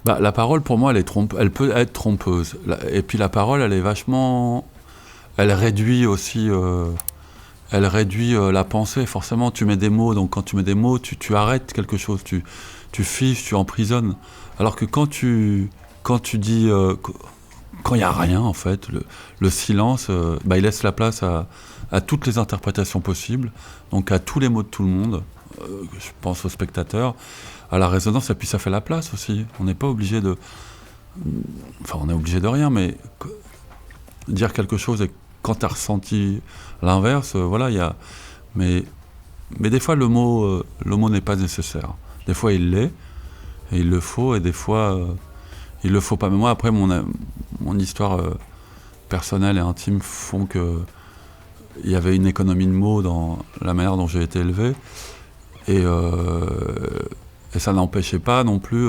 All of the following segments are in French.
Bah, la parole, pour moi, elle peut être trompeuse. Et puis la parole, elle est vachement... Elle réduit aussi... elle réduit la pensée. Forcément, tu mets des mots. Donc quand tu mets des mots, tu arrêtes quelque chose. Tu fiches, tu emprisonnes. Alors que quand tu dis... quand il n'y a rien, en fait, le silence, bah, il laisse la place à toutes les interprétations possibles. Donc à tous les mots de tout le monde. Je pense aux spectateurs, à la résonance, et puis ça fait la place aussi. On n'est pas obligé de... Enfin, on est obligé de rien, mais dire quelque chose et quand tu as ressenti l'inverse, voilà, il y a... Mais, mais des fois, le mot n'est pas nécessaire. Des fois, il l'est, et il le faut, et des fois, il le faut pas. Mais moi, après, mon histoire personnelle et intime font que il y avait une économie de mots dans la manière dont j'ai été élevé, et, et ça n'empêchait pas non plus...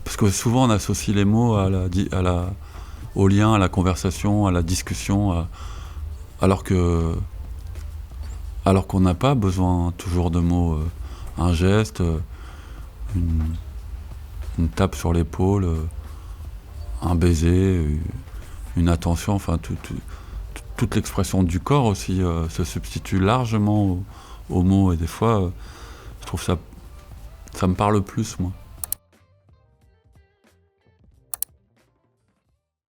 parce que souvent, on associe les mots au lien, à la conversation, à la discussion, alors que alors qu'on n'a pas besoin toujours de mots. Un geste, une, une tape sur l'épaule, un baiser, une attention, enfin toute l'expression du corps aussi se substitue largement aux mots, et des fois je trouve ça me parle plus, moi.